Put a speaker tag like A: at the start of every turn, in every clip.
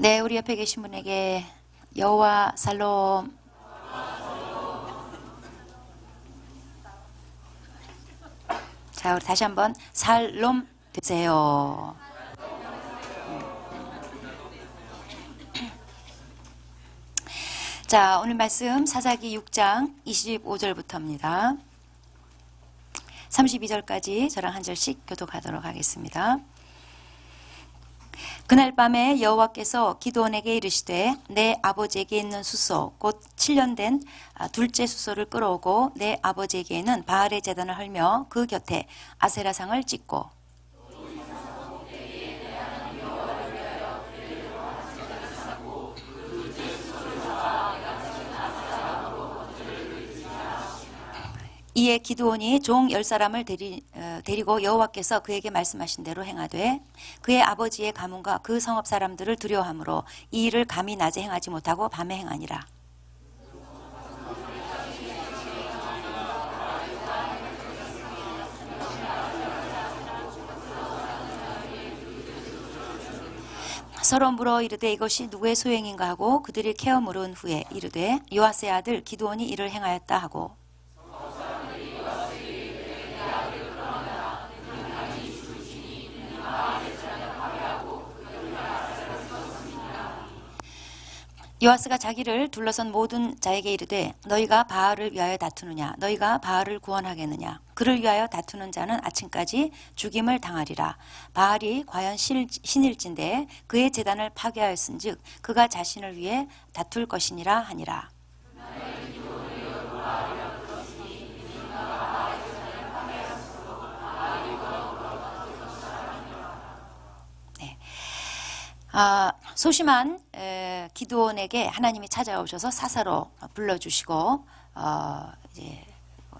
A: 네, 우리 옆에 계신 분에게 여호와 살롬. 자, 우리 다시 한번 살롬 되세요. 자, 오늘 말씀 사사기 6장 25절부터입니다. 32절까지 저랑 한 절씩 교독하도록 하겠습니다. 그날 밤에 여호와께서 기드온에게 이르시되 내 아버지에게 있는 숫소 곧 7년 된 둘째 숫소를 끌어오고 내 아버지에게 있는 바알의 제단을 헐며 그 곁에 아세라상을 찍고 이에 기드온이 종 10사람을 데리고 여호와께서 그에게 말씀하신 대로 행하되 그의 아버지의 가문과 그 성읍 사람들을 두려워하므로 이 일을 감히 낮에 행하지 못하고 밤에 행하니라. 서로 물어 이르되 이것이 누구의 소행인가 하고 그들이 캐어 물은 후에 이르되 요아스의 아들 기드온이 이를 행하였다 하고 요아스가 자기를 둘러선 모든 자에게 이르되 너희가 바알을 위하여 다투느냐 너희가 바알을 구원하겠느냐 그를 위하여 다투는 자는 아침까지 죽임을 당하리라. 바알이 과연 신일진데 그의 제단을 파괴하였은즉 그가 자신을 위해 다툴 것이니라 하니라. 소심한 기드온에게 하나님이 찾아오셔서 사사로 불러주시고 이제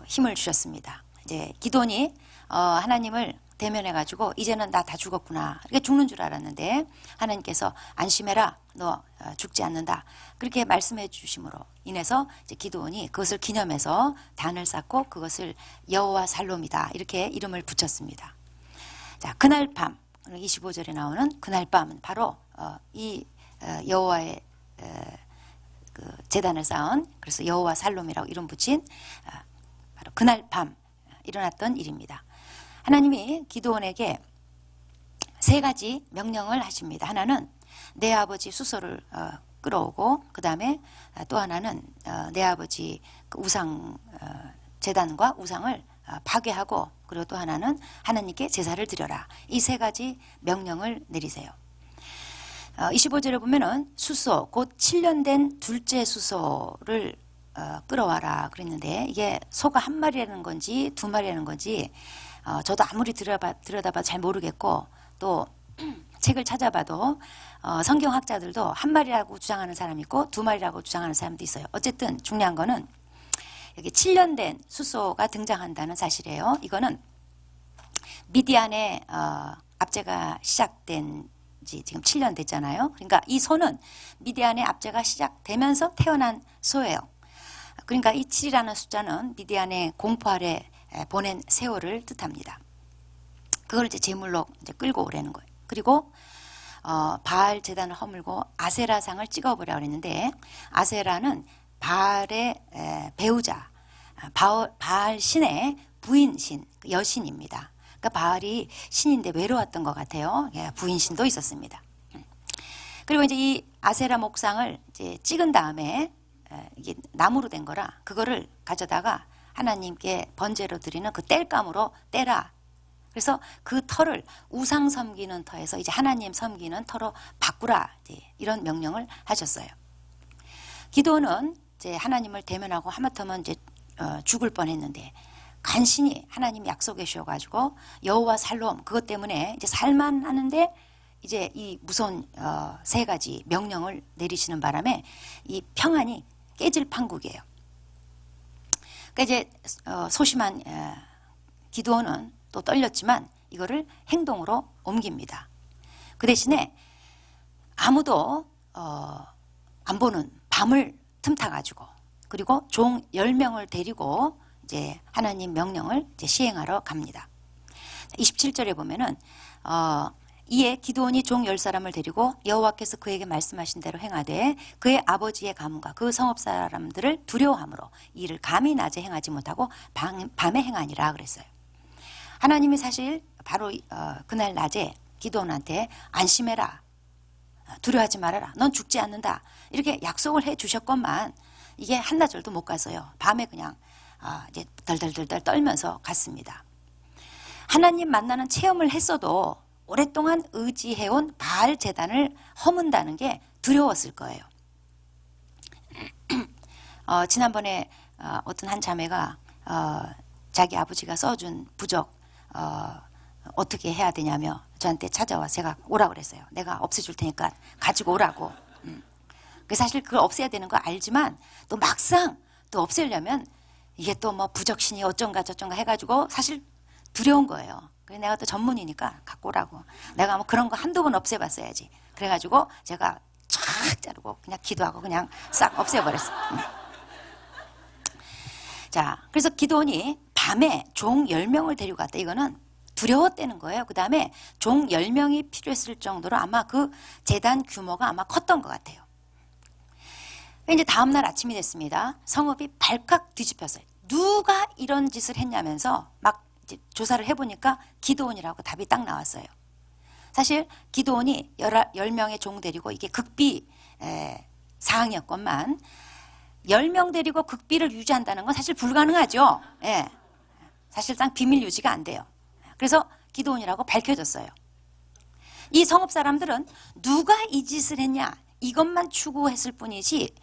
A: 힘을 주셨습니다. 이제 기드온이 하나님을 대면해가지고 이제는 나 다 죽었구나. 이렇게 죽는 줄 알았는데 하나님께서 안심해라, 너 죽지 않는다. 그렇게 말씀해 주심으로 인해서 이제 기드온이 그것을 기념해서 단을 쌓고 그것을 여호와 살롬이다 이렇게 이름을 붙였습니다. 자, 그날 밤 25절에 나오는 그날 밤은 바로 이 여호와의 그 제단을 쌓은 그래서 여호와 살롬이라고 이름 붙인 바로 그날 밤 일어났던 일입니다. 하나님이 기드온에게 세 가지 명령을 하십니다. 하나는 내 아버지 숫소를 끌어오고 그 다음에 또 하나는 내 아버지 그 우상 제단과 우상을 파괴하고 그리고 또 하나는 하나님께 제사를 드려라. 이 세 가지 명령을 내리세요. 25절에 보면은 숫소 곧 7년 된 둘째 숫소를 끌어와라 그랬는데 이게 소가 한 마리라는 건지 두 마리라는 건지 저도 아무리 들여다봐도 잘 모르겠고 또 책을 찾아봐도 성경학자들도 한 마리라고 주장하는 사람이 있고 두 마리라고 주장하는 사람도 있어요. 어쨌든 중요한 거는 여기 7년 된 숫소가 등장한다는 사실이에요. 이거는 미디안의 압제가 시작된 지 지금 7년 됐잖아요. 그러니까 이 소는 미디안의 압제가 시작되면서 태어난 소예요. 그러니까 이 7이라는 숫자는 미디안의 공포 아래 보낸 세월을 뜻합니다. 그걸 이제 제물로 이제 끌고 오라는 거예요. 그리고 바알 제단을 허물고 아세라상을 찍어보라고 그랬는데 아세라는 바알의 배우자, 바알 신의 부인신, 여신입니다. 그러니까 바알이 신인데 외로웠던 것 같아요. 부인신도 있었습니다. 그리고 이제 이 아세라 목상을 이제 찍은 다음에 이게 나무로 된 거라 그거를 가져다가 하나님께 번제로 드리는 그 땔감으로 떼라. 그래서 그 터를 우상 섬기는 터에서 이제 하나님 섬기는 터로 바꾸라. 이런 명령을 하셨어요. 기드온은 이제 하나님을 대면하고 하마터면 이제 죽을 뻔했는데 간신히 하나님 약속해 주셔가지고 여호와 살롬 그것 때문에 이제 살만 하는데 이제 이 무서운 세 가지 명령을 내리시는 바람에 이 평안이 깨질 판국이에요. 그러니까 이제 소심한 기드온은 또 떨렸지만 이거를 행동으로 옮깁니다. 그 대신에 아무도 안 보는 밤을 틈타가지고 그리고 종 10명을 데리고 이제 하나님 명령을 이제 시행하러 갑니다. 27절에 보면은 이에 기드온이 종 10사람을 데리고 여호와께서 그에게 말씀하신 대로 행하되 그의 아버지의 가문과 그 성읍 사람들을 두려워함으로 이를 감히 낮에 행하지 못하고 밤에 행하니라 그랬어요. 하나님이 사실 바로 그날 낮에 기드온한테 안심해라, 두려워하지 말아라, 넌 죽지 않는다 이렇게 약속을 해 주셨건만 이게 한나절도 못 갔어요. 밤에 그냥 이제 덜덜덜덜 떨면서 갔습니다. 하나님 만나는 체험을 했어도 오랫동안 의지해온 바알 제단을 허문다는 게 두려웠을 거예요. 지난번에 어떤 한 자매가 자기 아버지가 써준 부적 어떻게 해야 되냐며 저한테 찾아와 제가 오라고 그랬어요. 내가 없애줄 테니까 가지고 오라고. 사실 그걸 없애야 되는 거 알지만 또 막상 또 없애려면 이게 또 뭐 부적신이 어쩐가 저쩐가 해가지고 사실 두려운 거예요. 그래서 내가 또 전문이니까 갖고 오라고. 내가 뭐 그런 거 한두 번 없애봤어야지. 그래가지고 제가 쫙 자르고 그냥 기도하고 그냥 싹 없애버렸어. 자, 그래서 기드온이 밤에 종 10명을 데리고 갔다. 이거는 두려웠다는 거예요. 그 다음에 종 10명이 필요했을 정도로 아마 그 제단 규모가 아마 컸던 것 같아요. 이제 다음날 아침이 됐습니다. 성읍이 발칵 뒤집혔어요. 누가 이런 짓을 했냐면서 막 이제 조사를 해보니까 기드온이라고 답이 딱 나왔어요. 사실 기드온이 10명의 종 데리고 이게 극비 사항이었건만 10명 데리고 극비를 유지한다는 건 사실 불가능하죠. 예. 사실상 비밀 유지가 안 돼요. 그래서 기드온이라고 밝혀졌어요. 이 성읍 사람들은 누가 이 짓을 했냐 이것만 추구했을 뿐이지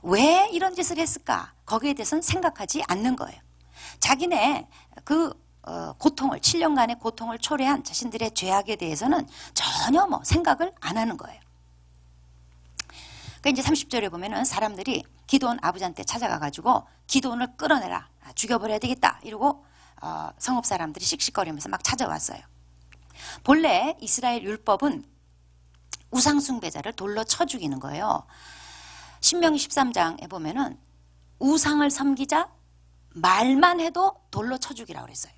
A: 왜 이런 짓을 했을까 거기에 대해서는 생각하지 않는 거예요. 자기네 그 고통을 7년간의 고통을 초래한 자신들의 죄악에 대해서는 전혀 뭐 생각을 안 하는 거예요. 그러니까 이제 30절에 보면은 사람들이 기드온 아버지한테 찾아가가지고 기드온을 끌어내라, 죽여버려야 되겠다 이러고 성읍 사람들이 씩씩거리면서 막 찾아왔어요. 본래 이스라엘 율법은 우상 숭배자를 돌로 쳐 죽이는 거예요. 신명기 13장에 보면은 우상을 섬기자 말만 해도 돌로 쳐 죽이라고 그랬어요.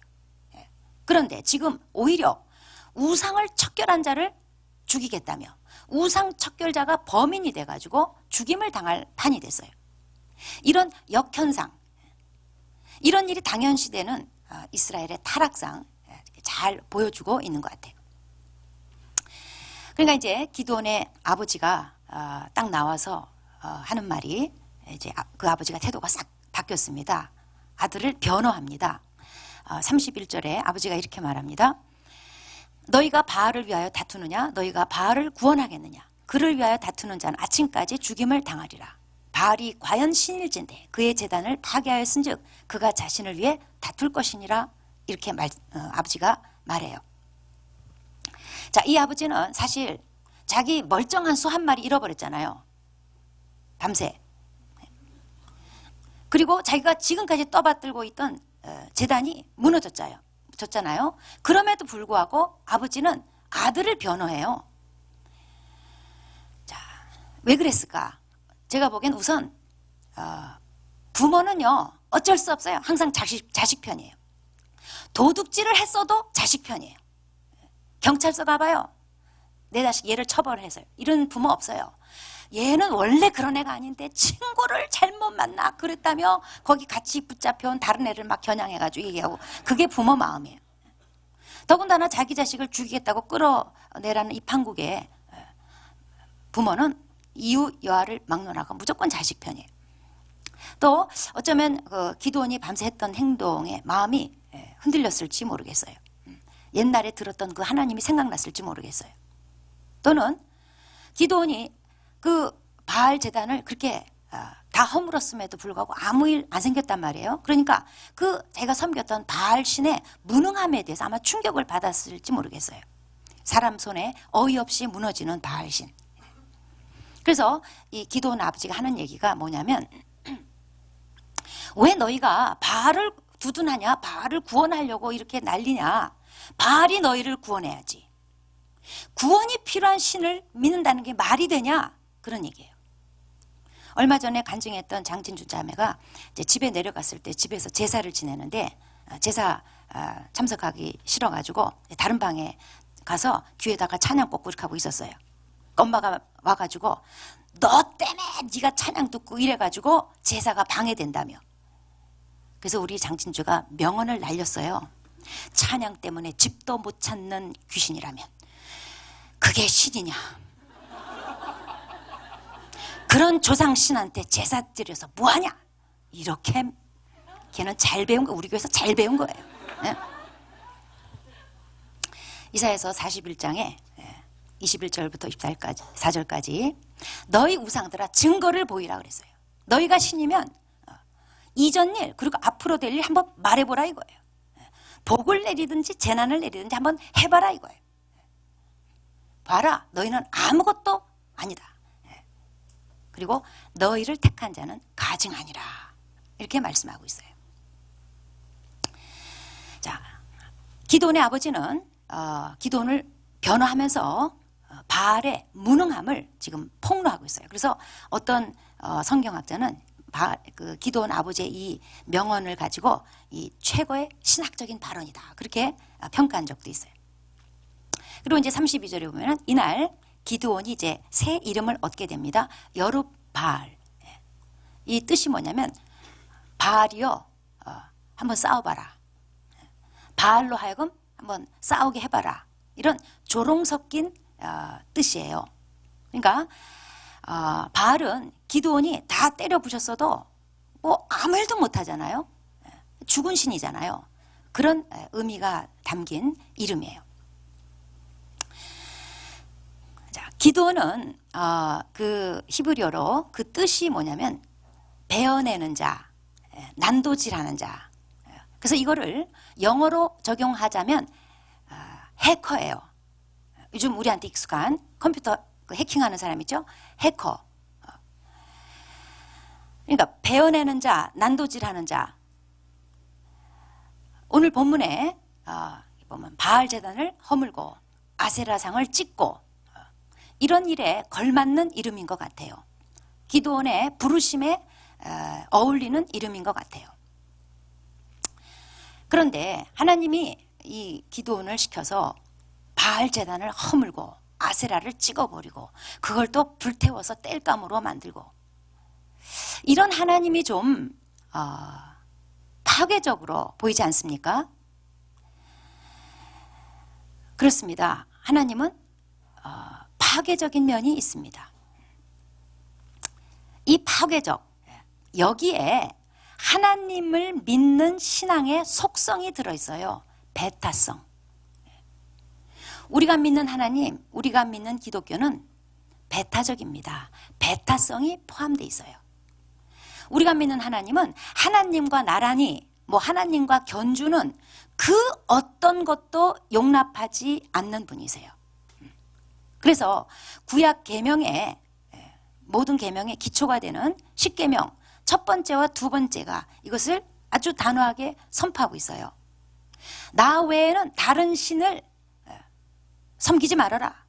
A: 그런데 지금 오히려 우상을 척결한 자를 죽이겠다며 우상 척결자가 범인이 돼가지고 죽임을 당할 판이 됐어요. 이런 역현상, 이런 일이 당연시되는 이스라엘의 타락상 잘 보여주고 있는 것 같아요. 그러니까 이제 기드온의 아버지가 딱 나와서 하는 말이 이제 그 아버지가 태도가 싹 바뀌었습니다. 아들을 변호합니다. 31절에 아버지가 이렇게 말합니다. 너희가 바알을 위하여 다투느냐 너희가 바알을 구원하겠느냐 그를 위하여 다투는 자는 아침까지 죽임을 당하리라. 바알이 과연 신일진데 그의 제단을 파괴하였은즉 그가 자신을 위해 다툴 것이니라. 이렇게 아버지가 말해요. 자, 이 아버지는 사실 자기 멀쩡한 소 한 마리 잃어버렸잖아요. 밤새. 그리고 자기가 지금까지 떠받들고 있던 제단이 무너졌잖아요. 그럼에도 불구하고 아버지는 아들을 변호해요. 자, 왜 그랬을까? 제가 보기엔 우선 부모는요 어쩔 수 없어요. 항상 자식 편이에요. 도둑질을 했어도 자식 편이에요. 경찰서 가봐요. 내 자식 얘를 처벌해서요. 이런 부모 없어요. 얘는 원래 그런 애가 아닌데 친구를 잘못 만나 그랬다며 거기 같이 붙잡혀온 다른 애를 막 겨냥해가지고 얘기하고 그게 부모 마음이에요. 더군다나 자기 자식을 죽이겠다고 끌어내라는 이 판국에 부모는 이웃 여아를 막론하고 무조건 자식 편이에요. 또 어쩌면 기드온이 밤새 했던 행동에 마음이 흔들렸을지 모르겠어요. 옛날에 들었던 그 하나님이 생각났을지 모르겠어요. 또는 기드온이 그 바알 제단을 그렇게 다 허물었음에도 불구하고 아무 일 안 생겼단 말이에요. 그러니까 그 자기가 섬겼던 바알 신의 무능함에 대해서 아마 충격을 받았을지 모르겠어요. 사람 손에 어이없이 무너지는 바알 신. 그래서 이 기드온 아버지가 하는 얘기가 뭐냐면 왜 너희가 바알을 두둔하냐 바알을 구원하려고 이렇게 난리냐. 바알이 너희를 구원해야지. 구원이 필요한 신을 믿는다는 게 말이 되냐 그런 얘기예요. 얼마 전에 간증했던 장진주 자매가 이제 집에 내려갔을 때 집에서 제사를 지내는데 제사 참석하기 싫어가지고 다른 방에 가서 귀에다가 찬양 꽂고 이렇게 하고 있었어요. 엄마가 와가지고 너 때문에 네가 찬양 듣고 이래가지고 제사가 방해된다며. 그래서 우리 장진주가 명언을 날렸어요. 찬양 때문에 집도 못 찾는 귀신이라면 그게 신이냐. 그런 조상신한테 제사 드려서 뭐하냐. 이렇게 걔는 잘 배운 거, 우리 교회에서 잘 배운 거예요. 네? 이사야서 41장에 21절부터 24절까지 너희 우상들아 증거를 보이라 그랬어요. 너희가 신이면 이전 일 그리고 앞으로 될 일 한번 말해보라 이거예요. 복을 내리든지 재난을 내리든지 한번 해봐라 이거예요. 봐라, 너희는 아무것도 아니다. 그리고 너희를 택한 자는 가증하니라. 이렇게 말씀하고 있어요. 자, 기드온의 아버지는 기드온을 변호하면서 바알의 무능함을 지금 폭로하고 있어요. 그래서 어떤 성경학자는 그 기드온 아버지의 이 명언을 가지고 이 최고의 신학적인 발언이다. 그렇게 평가한 적도 있어요. 그리고 이제 32절에 보면은 이날 기드온이 이제 새 이름을 얻게 됩니다. 여룹바알. 이 뜻이 뭐냐면 바알이여 한번 싸워봐라. 바알로 하여금 한번 싸우게 해봐라. 이런 조롱 섞인 뜻이에요. 그러니까 바알은 기드온이 다 때려 부셨어도 뭐 아무 일도 못하잖아요. 죽은 신이잖아요. 그런 의미가 담긴 이름이에요. 자, 기드온은 그 히브리어로 그 뜻이 뭐냐면 베어내는 자, 난도질하는 자. 그래서 이거를 영어로 적용하자면 해커예요. 요즘 우리한테 익숙한 컴퓨터 해킹하는 사람 있죠? 해커. 그러니까 베어내는 자, 난도질하는 자. 오늘 본문에 보면 바알 제단을 허물고 아세라상을 찍고 이런 일에 걸맞는 이름인 것 같아요. 기드온의 부르심에 어울리는 이름인 것 같아요. 그런데 하나님이 이 기드온을 시켜서 바알 제단을 허물고 아세라를 찍어버리고 그걸 또 불태워서 땔감으로 만들고 이런 하나님이 좀 파괴적으로 보이지 않습니까? 그렇습니다. 하나님은 파괴적인 면이 있습니다. 이 파괴적, 여기에 하나님을 믿는 신앙의 속성이 들어있어요. 배타성. 우리가 믿는 하나님, 우리가 믿는 기독교는 배타적입니다. 배타성이 포함되어 있어요. 우리가 믿는 하나님은 하나님과 나란히 하나님과 견주는 그 어떤 것도 용납하지 않는 분이세요. 그래서 구약 계명에 모든 계명의 기초가 되는 십계명 첫 번째와 두 번째가 이것을 아주 단호하게 선포하고 있어요. 나 외에는 다른 신을 섬기지 말아라.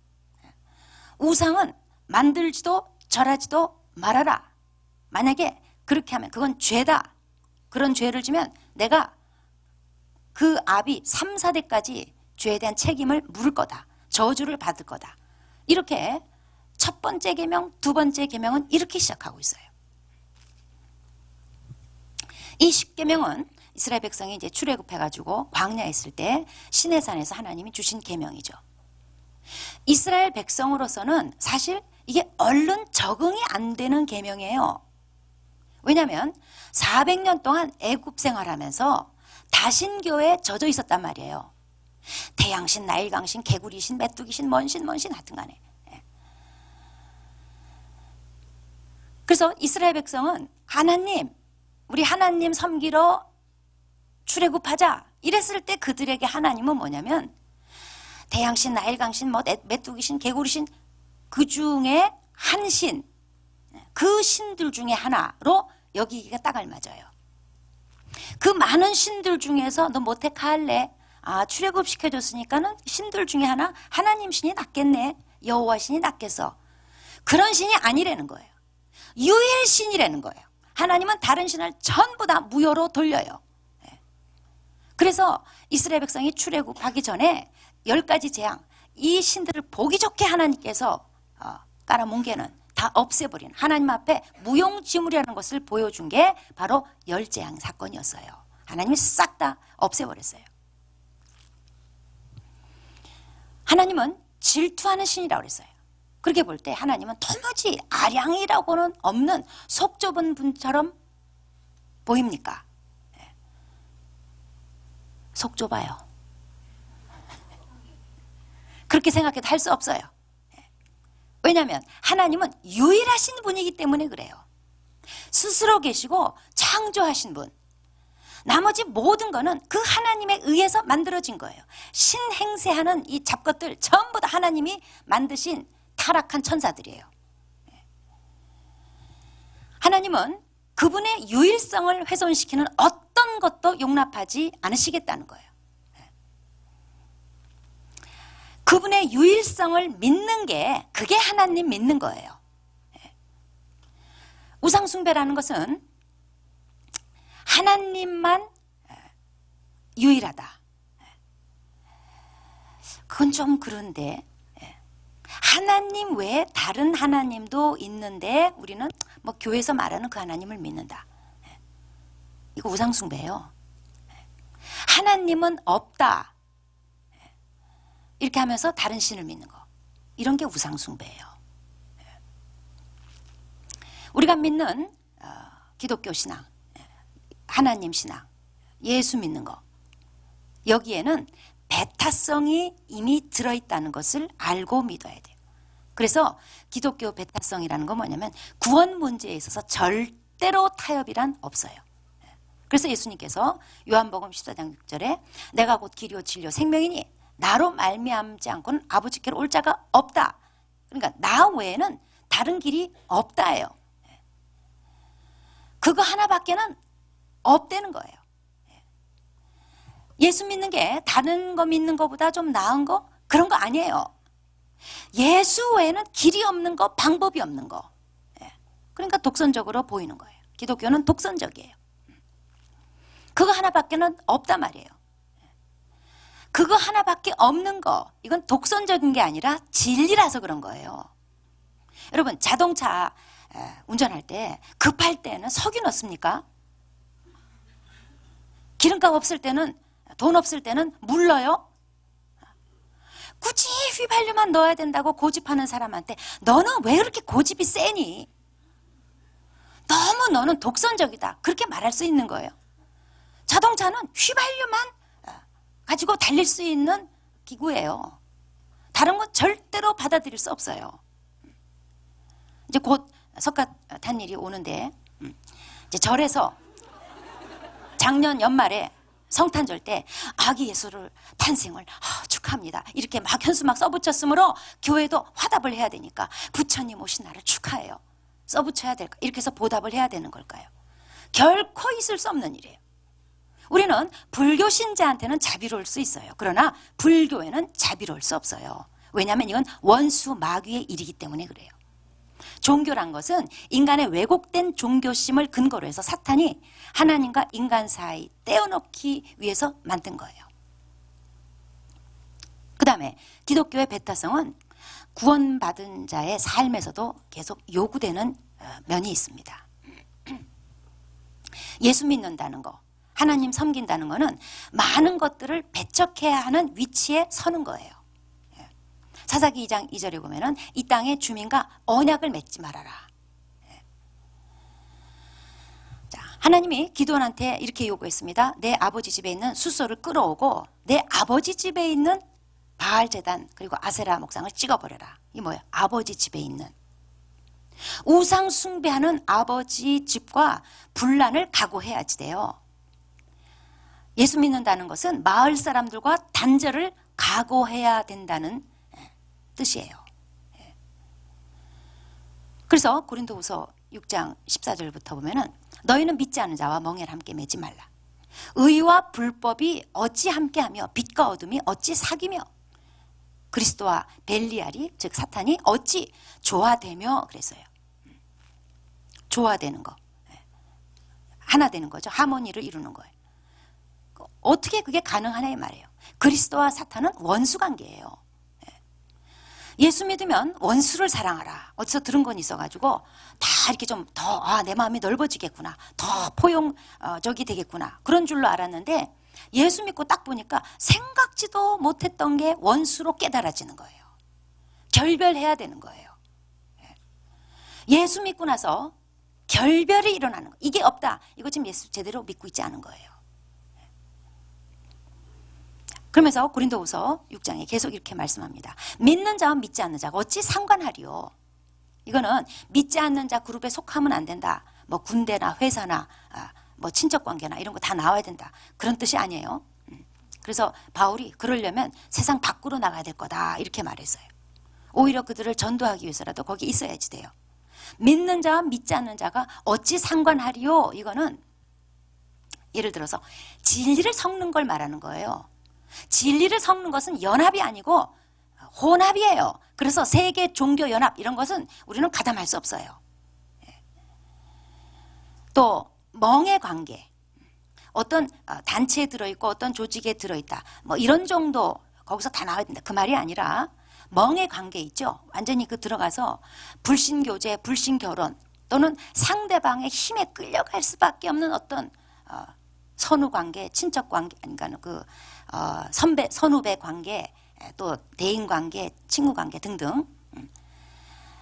A: 우상은 만들지도 절하지도 말아라. 만약에 그렇게 하면 그건 죄다. 그런 죄를 지면 내가 그 아비 3, 4대까지 죄에 대한 책임을 물을 거다. 저주를 받을 거다. 이렇게 첫 번째 계명, 두 번째 계명은 이렇게 시작하고 있어요. 이 십계명은 이스라엘 백성이 이제 출애굽해가지고 광야에 있을 때 시내산에서 하나님이 주신 계명이죠. 이스라엘 백성으로서는 사실 이게 얼른 적응이 안 되는 계명이에요. 왜냐하면 400년 동안 애굽 생활하면서 다신교에 젖어 있었단 말이에요. 태양신, 나일강신, 개구리신, 메뚜기신, 뭔신 하여튼 간에. 그래서 이스라엘 백성은 하나님, 우리 하나님 섬기러 출애굽하자 이랬을 때 그들에게 하나님은 뭐냐면 태양신, 나일강신, 메뚜기신, 개구리신 그 중에 한 신, 그 신들 중에 하나로 여기기가 딱 알맞아요. 그 많은 신들 중에서 너 뭐 택할래? 출애굽 시켜줬으니까는 신들 중에 하나 하나님 신이 낫겠네. 여호와 신이 낫겠어. 그런 신이 아니라는 거예요. 유일 신이라는 거예요. 하나님은 다른 신을 전부 다 무효로 돌려요. 그래서 이스라엘 백성이 출애굽하기 전에 10가지 재앙, 이 신들을 보기 좋게 하나님께서 깔아뭉개는, 다 없애버린, 하나님 앞에 무용지물이라는 것을 보여준 게 바로 열재앙 사건이었어요. 하나님이 싹 다 없애버렸어요. 하나님은 질투하는 신이라고 그랬어요. 그렇게 볼 때 하나님은 도무지 아량이라고는 없는 속 좁은 분처럼 보입니까? 속 좁아요. 그렇게 생각해도 할 수 없어요. 왜냐하면 하나님은 유일하신 분이기 때문에 그래요. 스스로 계시고 창조하신 분, 나머지 모든 거는 그 하나님에 의해서 만들어진 거예요. 신행세하는 이 잡것들 전부 다 하나님이 만드신 타락한 천사들이에요. 하나님은 그분의 유일성을 훼손시키는 어떤 것도 용납하지 않으시겠다는 거예요. 그분의 유일성을 믿는 게, 그게 하나님 믿는 거예요. 우상숭배라는 것은 하나님만 유일하다. 그건 좀 그런데, 하나님 외에 다른 하나님도 있는데 우리는 뭐 교회에서 말하는 그 하나님을 믿는다. 이거 우상숭배예요. 하나님은 없다, 이렇게 하면서 다른 신을 믿는 거, 이런 게 우상숭배예요. 우리가 믿는 기독교 신앙, 하나님 신앙, 예수 믿는 거, 여기에는 배타성이 이미 들어있다는 것을 알고 믿어야 돼요. 그래서 기독교 배타성이라는 건 뭐냐면 구원 문제에 있어서 절대로 타협이란 없어요. 그래서 예수님께서 요한복음 14장 6절에 내가 곧 길이요 진리요 생명이니 나로 말미암지 않고는 아버지께로 올 자가 없다. 그러니까 나 외에는 다른 길이 없다예요. 그거 하나밖에는 없다는 거예요. 예수 믿는 게 다른 거 믿는 것보다 좀 나은 거? 그런 거 아니에요. 예수 외에는 길이 없는 거, 방법이 없는 거. 그러니까 독선적으로 보이는 거예요. 기독교는 독선적이에요. 그거 하나밖에는 없단 말이에요. 그거 하나밖에 없는 거, 이건 독선적인 게 아니라 진리라서 그런 거예요. 여러분, 자동차 운전할 때 급할 때는 석유 넣습니까? 기름값 없을 때는, 돈 없을 때는 물 넣어요? 굳이 휘발유만 넣어야 된다고 고집하는 사람한테 너는 왜 그렇게 고집이 세니? 너무 너는 독선적이다, 그렇게 말할 수 있는 거예요. 자동차는 휘발유만 가지고 달릴 수 있는 기구예요. 다른 건 절대로 받아들일 수 없어요. 이제 곧 석가탄일이 오는데, 이제 절에서 작년 연말에 성탄절 때 아기 예수를 탄생을 축하합니다, 이렇게 막 현수 막 써붙였으므로 교회도 화답을 해야 되니까 부처님 오신 날을 축하해요, 써붙여야 될까, 이렇게 해서 보답을 해야 되는 걸까요? 결코 있을 수 없는 일이에요. 우리는 불교 신자한테는 자비로울 수 있어요. 그러나 불교에는 자비로울 수 없어요. 왜냐하면 이건 원수 마귀의 일이기 때문에 그래요. 종교란 것은 인간의 왜곡된 종교심을 근거로 해서 사탄이 하나님과 인간 사이 떼어놓기 위해서 만든 거예요. 그 다음에 기독교의 배타성은 구원받은 자의 삶에서도 계속 요구되는 면이 있습니다. 예수 믿는다는 거, 하나님 섬긴다는 거는 많은 것들을 배척해야 하는 위치에 서는 거예요. 사사기 2장 2절에 보면은 이 땅의 주민과 언약을 맺지 말아라. 자, 하나님이 기드온한테 이렇게 요구했습니다. 내 아버지 집에 있는 숫소를 끌어오고 내 아버지 집에 있는 바알 제단 그리고 아세라 목상을 찍어버려라. 이 뭐예요? 아버지 집에 있는. 우상 숭배하는 아버지 집과 분란을 각오해야지 돼요. 예수 믿는다는 것은 마을 사람들과 단절을 각오해야 된다는 뜻이에요. 그래서 고린도후서 6장 14절부터 보면은 너희는 믿지 않은 자와 멍에를 함께 매지 말라. 의와 불법이 어찌 함께하며 빛과 어둠이 어찌 사귀며 그리스도와 벨리알이 즉 사탄이 어찌 조화되며 그랬어요. 조화되는 거, 하나 되는 거죠. 하모니를 이루는 거예요. 어떻게 그게 가능하냐 이 말이에요. 그리스도와 사탄은 원수 관계예요. 예수 믿으면 원수를 사랑하라. 어디서 들은 건 있어가지고 다 이렇게 좀 더 내 마음이 넓어지겠구나. 더 포용적이 되겠구나. 그런 줄로 알았는데 예수 믿고 딱 보니까 생각지도 못했던 게 원수로 깨달아지는 거예요. 결별해야 되는 거예요. 예수 믿고 나서 결별이 일어나는 거. 이게 없다. 이거 지금 예수 제대로 믿고 있지 않은 거예요. 그러면서 고린도후서 6장에 계속 이렇게 말씀합니다. 믿는 자와 믿지 않는 자가 어찌 상관하리요. 이거는 믿지 않는 자 그룹에 속하면 안 된다. 뭐 군대나 회사나 뭐 친척관계나 이런 거 다 나와야 된다. 그런 뜻이 아니에요. 그래서 바울이 그러려면 세상 밖으로 나가야 될 거다 이렇게 말했어요. 오히려 그들을 전도하기 위해서라도 거기 있어야지 돼요. 믿는 자와 믿지 않는 자가 어찌 상관하리요. 이거는 예를 들어서 진리를 섞는 걸 말하는 거예요. 진리를 섞는 것은 연합이 아니고 혼합이에요. 그래서 세계 종교 연합 이런 것은 우리는 가담할 수 없어요. 또 멍의 관계, 어떤 단체에 들어있고 어떤 조직에 들어있다 뭐 이런 정도 거기서 다 나와야 된다 그 말이 아니라 멍의 관계 있죠. 완전히 그 들어가서 불신교제, 불신결혼 또는 상대방의 힘에 끌려갈 수밖에 없는 어떤 선후관계, 친척관계, 그러니까 선배, 선후배 관계, 또 대인관계, 친구관계 등등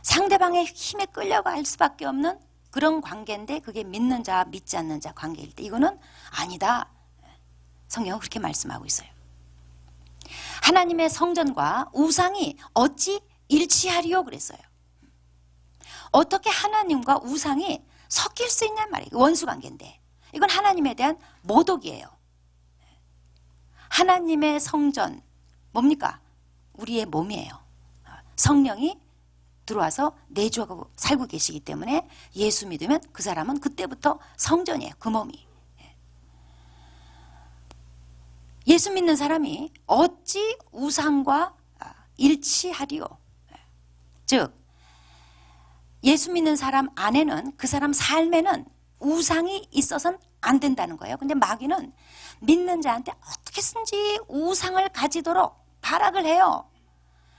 A: 상대방의 힘에 끌려갈 수밖에 없는 그런 관계인데 그게 믿는 자, 믿지 않는 자 관계일 때 이거는 아니다. 성경은 그렇게 말씀하고 있어요. 하나님의 성전과 우상이 어찌 일치하리요 그랬어요. 어떻게 하나님과 우상이 섞일 수 있냔 말이에요. 원수관계인데 이건 하나님에 대한 모독이에요. 하나님의 성전 뭡니까? 우리의 몸이에요. 성령이 들어와서 내주하고 살고 계시기 때문에 예수 믿으면 그 사람은 그때부터 성전이에요. 그 몸이. 예수 믿는 사람이 어찌 우상과 일치하리요. 즉 예수 믿는 사람 안에는 그 사람 삶에는 우상이 있어서는 안 된다는 거예요. 근데 마귀는 믿는 자한테 어떻게든지 우상을 가지도록 발악을 해요.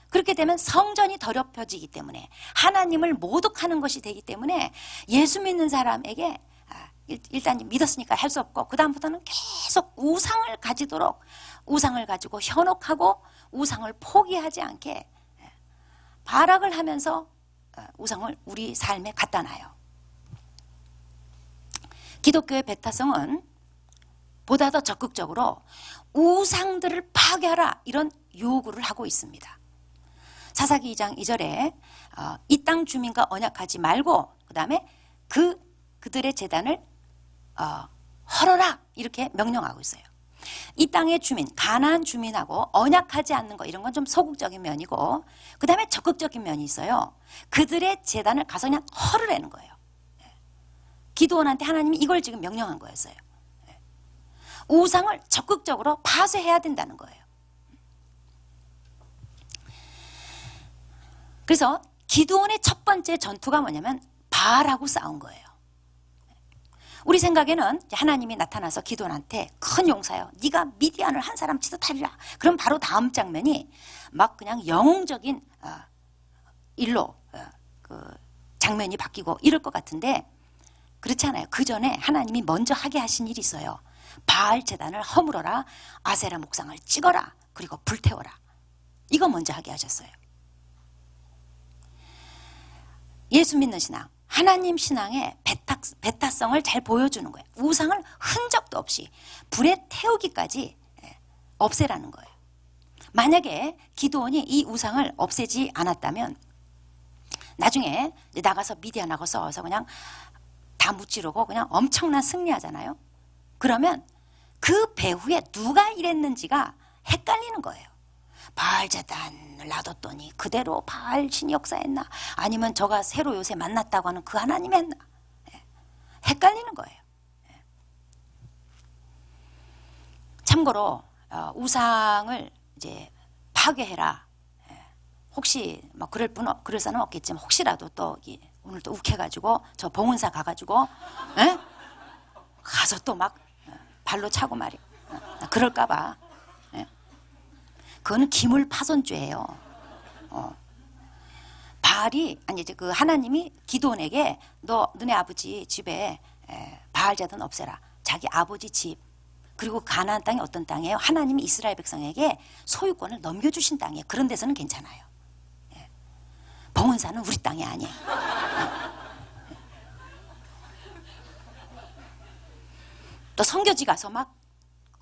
A: 그렇게 되면 성전이 더럽혀지기 때문에 하나님을 모독하는 것이 되기 때문에 예수 믿는 사람에게 일단 믿었으니까 할 수 없고 그 다음부터는 계속 우상을 가지도록 우상을 가지고 현혹하고 우상을 포기하지 않게 발악을 하면서 우상을 우리 삶에 갖다 놔요. 기독교의 배타성은 보다 더 적극적으로 우상들을 파괴하라 이런 요구를 하고 있습니다. 사사기 2장 2절에 이 땅 주민과 언약하지 말고 그 다음에 그들의 제단을 헐어라 이렇게 명령하고 있어요. 이 땅의 주민, 가나안 주민하고 언약하지 않는 거 이런 건 좀 소극적인 면이고 그 다음에 적극적인 면이 있어요. 그들의 제단을 가서 그냥 헐으라는 거예요. 기드온한테 하나님이 이걸 지금 명령한 거였어요. 우상을 적극적으로 파쇄해야 된다는 거예요. 그래서 기드온의 첫 번째 전투가 뭐냐면 바알하고 싸운 거예요. 우리 생각에는 하나님이 나타나서 기드온한테 큰 용사요. 네가 미디안을 한 사람 치듯하리라. 그럼 바로 다음 장면이 막 그냥 영웅적인 일로 그 장면이 바뀌고 이럴 것 같은데 그렇지 않아요. 그 전에 하나님이 먼저 하게 하신 일이 있어요. 바알 제단을 허물어라. 아세라 목상을 찍어라. 그리고 불태워라. 이거 먼저 하게 하셨어요. 예수 믿는 신앙, 하나님 신앙의 배타성을 잘 보여주는 거예요. 우상을 흔적도 없이 불에 태우기까지 없애라는 거예요. 만약에 기드온이 이 우상을 없애지 않았다면 나중에 나가서 미디안하고 싸워서 그냥 다 무찌르고 그냥 엄청난 승리하잖아요. 그러면 그 배후에 누가 일했는지가 헷갈리는 거예요. 바알 제단을 놔뒀더니 그대로 바알 신이 역사했나 아니면 저가 새로 요새 만났다고 하는 그 하나님이 했나 헷갈리는 거예요. 참고로 우상을 이제 파괴해라. 혹시 뭐 그럴 사람은 없겠지만 혹시라도 또 오늘 또 욱해가지고 저 봉은사 가가지고 가서 또 막 발로 차고 말이야. 그럴까봐. 그거는 기물파손죄예요. 바알이 아니 이제 그 하나님이 기드온에게 너 너네 아버지 집에 바알자든 없애라. 자기 아버지 집 그리고 가나안 땅이 어떤 땅이에요? 하나님이 이스라엘 백성에게 소유권을 넘겨주신 땅이에요. 그런 데서는 괜찮아요. 봉은사는 우리 땅이 아니에요. 또 선교지 가서 막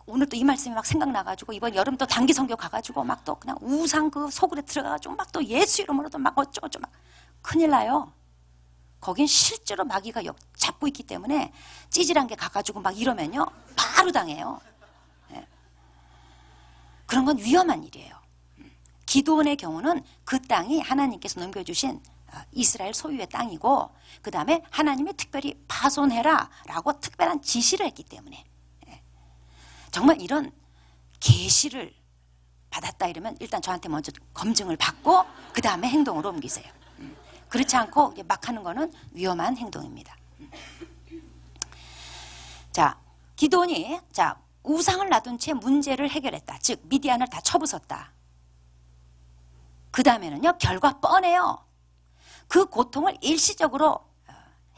A: 오늘 또 이 말씀이 막 생각나가지고 이번 여름 또 단기 선교 가가지고 막 또 그냥 우상 그 소굴에 들어가가지고 막 또 예수 이름으로도 막 어쩌고저쩌고 막 큰일 나요. 거긴 실제로 마귀가 잡고 있기 때문에 찌질한 게 가가지고 막 이러면요 바로 당해요. 그런 건 위험한 일이에요. 기드온의 경우는 그 땅이 하나님께서 넘겨주신 이스라엘 소유의 땅이고 그 다음에 하나님이 특별히 파손해라 라고 특별한 지시를 했기 때문에 정말 이런 계시를 받았다 이러면 일단 저한테 먼저 검증을 받고 그 다음에 행동으로 옮기세요. 그렇지 않고 막 하는 거는 위험한 행동입니다. 자, 기드온이 우상을 놔둔 채 문제를 해결했다. 즉 미디안을 다 쳐부쉈다. 그 다음에는요 결과 뻔해요. 그 고통을 일시적으로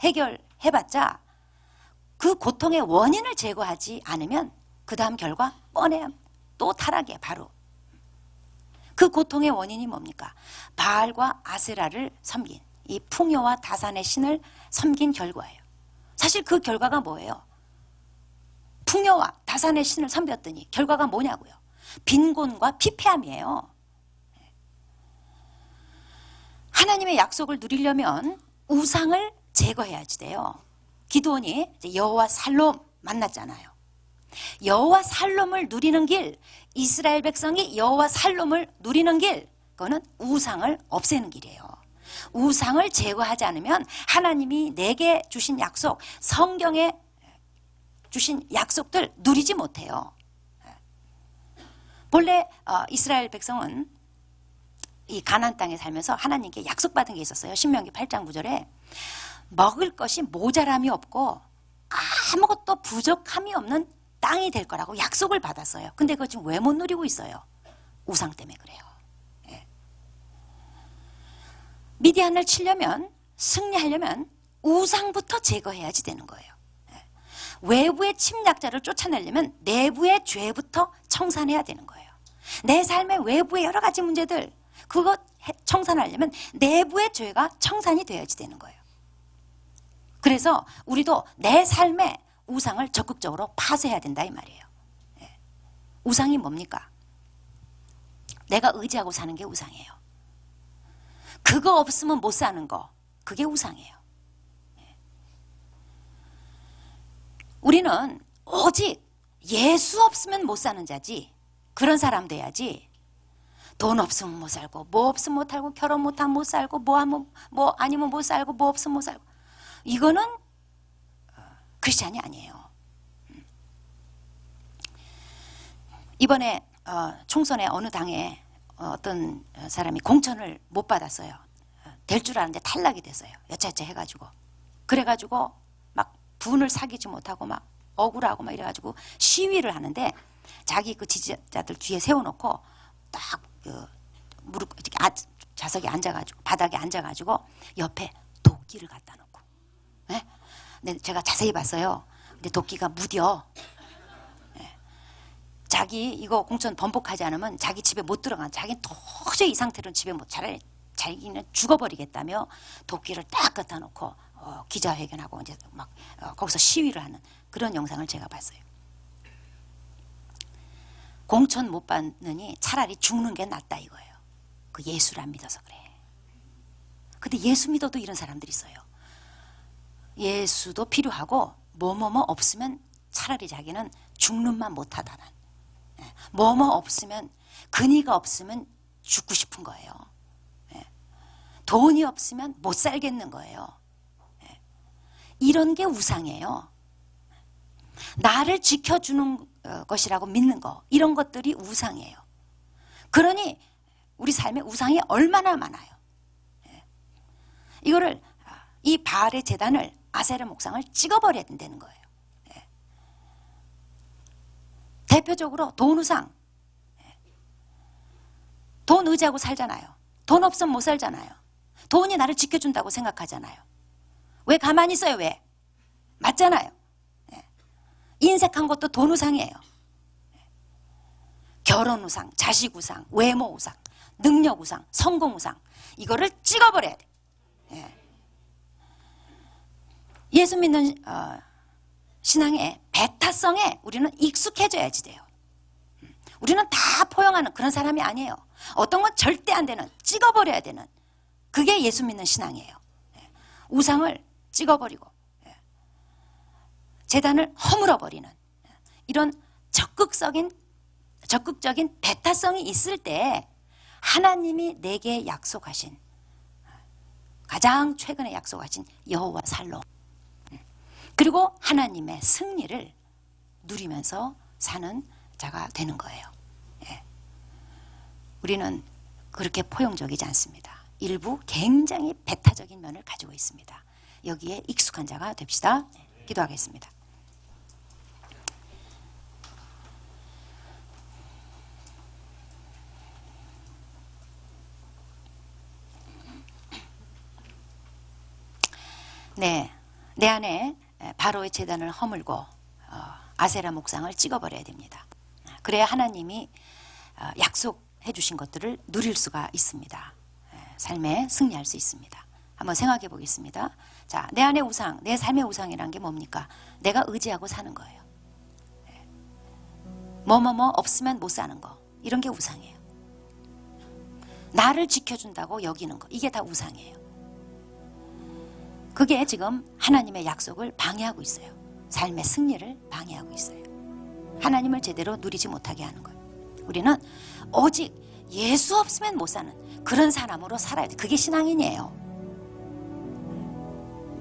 A: 해결해봤자 그 고통의 원인을 제거하지 않으면 그 다음 결과 뻔해요. 또 타락이에요. 바로 그 고통의 원인이 뭡니까? 바알과 아세라를 섬긴 이 풍요와 다산의 신을 섬긴 결과예요. 사실 그 결과가 뭐예요? 풍요와 다산의 신을 섬겼더니 결과가 뭐냐고요? 빈곤과 피폐함이에요. 하나님의 약속을 누리려면 우상을 제거해야지 돼요. 기드온이 여호와 살롬 만났잖아요. 여호와 살롬을 누리는 길, 이스라엘 백성이 여호와 살롬을 누리는 길, 그거는 우상을 없애는 길이에요. 우상을 제거하지 않으면 하나님이 내게 주신 약속, 성경에 주신 약속들 누리지 못해요. 본래 이스라엘 백성은 이 가나안 땅에 살면서 하나님께 약속받은 게 있었어요. 신명기 8장 9절에 먹을 것이 모자람이 없고 아무것도 부족함이 없는 땅이 될 거라고 약속을 받았어요. 근데 그거 지금 왜 못 누리고 있어요? 우상 때문에 그래요. 미디안을 치려면 승리하려면 우상부터 제거해야지 되는 거예요. 외부의 침략자를 쫓아내려면 내부의 죄부터 청산해야 되는 거예요. 내 삶의 외부의 여러 가지 문제들 그거 청산하려면 내부의 죄가 청산이 되어야지 되는 거예요. 그래서 우리도 내 삶의 우상을 적극적으로 파쇄해야 된다 이 말이에요. 우상이 뭡니까? 내가 의지하고 사는 게 우상이에요. 그거 없으면 못 사는 거 그게 우상이에요. 우리는 오직 예수 없으면 못 사는 자지 그런 사람 돼야지 돈 없으면 못 살고 뭐 없으면 못 살고 결혼 못하면 못 살고 뭐 아니면 못 살고 뭐 없으면 못 살고 이거는 크리스찬이 아니에요. 이번에 총선에 어느 당에 어떤 사람이 공천을 못 받았어요. 될 줄 알았는데 탈락이 됐어요. 여차여차 해가지고 그래가지고 막 분을 사귀지 못하고 막 억울하고 막 이래가지고 시위를 하는데 자기 그 지지자들 뒤에 세워놓고 딱 그 무릎 이렇게 좌석에 앉아가지고 바닥에 앉아가지고 옆에 도끼를 갖다 놓고 근데 제가 자세히 봤어요. 근데 도끼가 무뎌. 자기 이거 공천 번복하지 않으면 자기 집에 못 들어가. 자기는 도저히 이 상태로는 집에 못 차라리 자기는 죽어버리겠다며 도끼를 딱 갖다 놓고 기자회견하고 이제 막 거기서 시위를 하는 그런 영상을 제가 봤어요. 공천 못 받느니 차라리 죽는 게 낫다 이거예요. 그 예수를 안 믿어서 그래. 근데 예수 믿어도 이런 사람들이 있어요. 예수도 필요하고 뭐뭐뭐 없으면 차라리 자기는 죽는만 못하다는 뭐뭐 없으면 근위가 없으면 죽고 싶은 거예요. 돈이 없으면 못 살겠는 거예요. 이런 게 우상이에요. 나를 지켜주는 것이라고 믿는 거 이런 것들이 우상이에요. 그러니 우리 삶에 우상이 얼마나 많아요. 이거를 이 바알의 제단을 아세라 목상을 찍어버려야 된다는 거예요. 대표적으로 돈 우상. 돈 의지하고 살잖아요. 돈 없으면 못 살잖아요. 돈이 나를 지켜준다고 생각하잖아요. 왜 가만히 있어요? 왜? 맞잖아요. 인색한 것도 돈 우상이에요. 결혼 우상, 자식 우상, 외모 우상, 능력 우상, 성공 우상, 이거를 찍어버려야 돼. 예수 믿는 신앙의 배타성에 우리는 익숙해져야지 돼요. 우리는 다 포용하는 그런 사람이 아니에요. 어떤 건 절대 안 되는, 찍어버려야 되는, 그게 예수 믿는 신앙이에요. 우상을 찍어버리고 제단을 허물어버리는 이런 적극적인 배타성이 있을 때 하나님이 내게 약속하신, 가장 최근에 약속하신 여호와 살롬, 그리고 하나님의 승리를 누리면서 사는 자가 되는 거예요. 우리는 그렇게 포용적이지 않습니다. 일부 굉장히 배타적인 면을 가지고 있습니다. 여기에 익숙한 자가 됩시다. 기도하겠습니다. 네, 내 안에 바로의 제단을 허물고 아세라 목상을 찍어버려야 됩니다. 그래야 하나님이 약속해 주신 것들을 누릴 수가 있습니다. 삶에 승리할 수 있습니다. 한번 생각해 보겠습니다. 자, 내 안의 우상, 내 삶의 우상이란 게 뭡니까? 내가 의지하고 사는 거예요. 뭐뭐뭐 없으면 못 사는 거, 이런 게 우상이에요. 나를 지켜준다고 여기는 거, 이게 다 우상이에요. 그게 지금 하나님의 약속을 방해하고 있어요. 삶의 승리를 방해하고 있어요. 하나님을 제대로 누리지 못하게 하는 거예요. 우리는 오직 예수 없으면 못 사는 그런 사람으로 살아야 돼. 그게 신앙인이에요.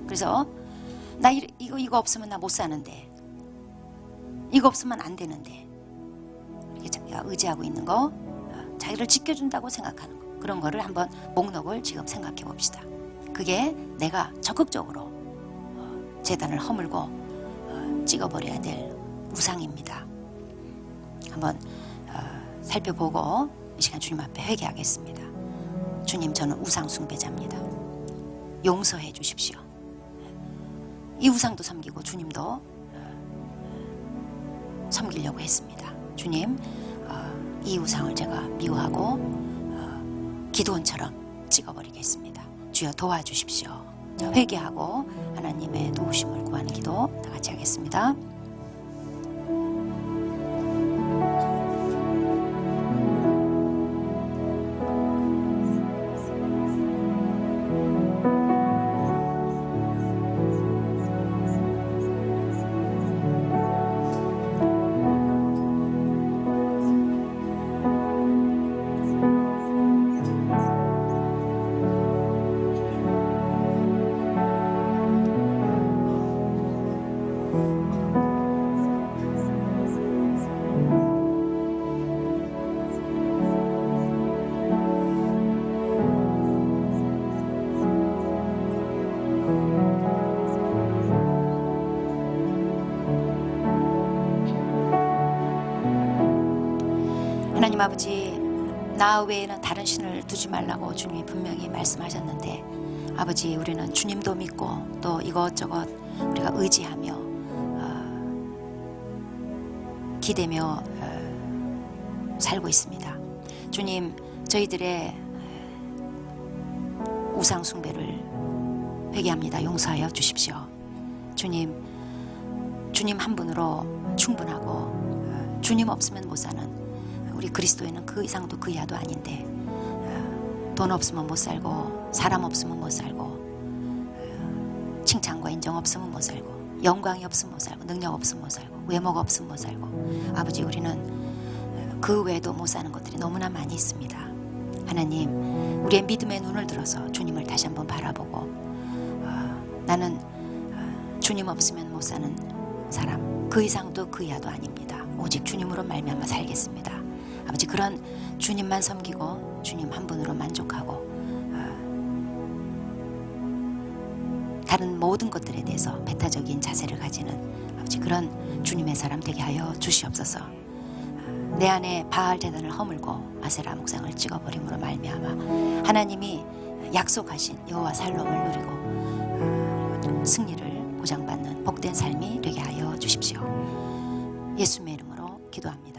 A: 그래서 나 이거 없으면 나 못 사는데, 이거 없으면 안 되는데, 이렇게 자기가 의지하고 있는 거, 자기를 지켜준다고 생각하는 거, 그런 거를 한번 목록을 지금 생각해 봅시다. 그게 내가 적극적으로 제단을 허물고 찍어버려야 될 우상입니다. 한번 살펴보고 이 시간 주님 앞에 회개하겠습니다. 주님, 저는 우상 숭배자입니다. 용서해 주십시오. 이 우상도 섬기고 주님도 섬기려고 했습니다. 주님, 이 우상을 제가 미워하고 기도원처럼 찍어버리겠습니다. 주여 도와주십시오. 자, 회개하고 하나님의 도우심을 구하는 기도 다 같이 하겠습니다. 하나님 아버지, 나 외에는 다른 신을 두지 말라고 주님이 분명히 말씀하셨는데, 아버지, 우리는 주님도 믿고 또 이것저것 우리가 의지하며 기대며 살고 있습니다. 주님, 저희들의 우상 숭배를 회개합니다. 용서하여 주십시오. 주님 한 분으로 충분하고 주님 없으면 못 사는 우리 그리스도인은 그 이상도 그 이하도 아닌데, 돈 없으면 못 살고, 사람 없으면 못 살고, 칭찬과 인정 없으면 못 살고, 영광이 없으면 못 살고, 능력 없으면 못 살고, 외모가 없으면 못 살고, 아버지, 우리는 그 외에도 못 사는 것들이 너무나 많이 있습니다. 하나님, 우리의 믿음의 눈을 들어서 주님을 다시 한번 바라보고, 나는 주님 없으면 못 사는 사람, 그 이상도 그 이하도 아닙니다. 오직 주님으로 말미암아 살겠습니다. 아버지, 그런 주님만 섬기고 주님 한 분으로 만족하고 다른 모든 것들에 대해서 배타적인 자세를 가지는 아버지, 그런 주님의 사람 되게 하여 주시옵소서. 내 안에 바알 제단을 허물고 아세라 목상을 찍어버림으로 말미암아 하나님이 약속하신 여호와 살롬을 누리고 승리를 보장받는 복된 삶이 되게 하여 주십시오. 예수님의 이름으로 기도합니다.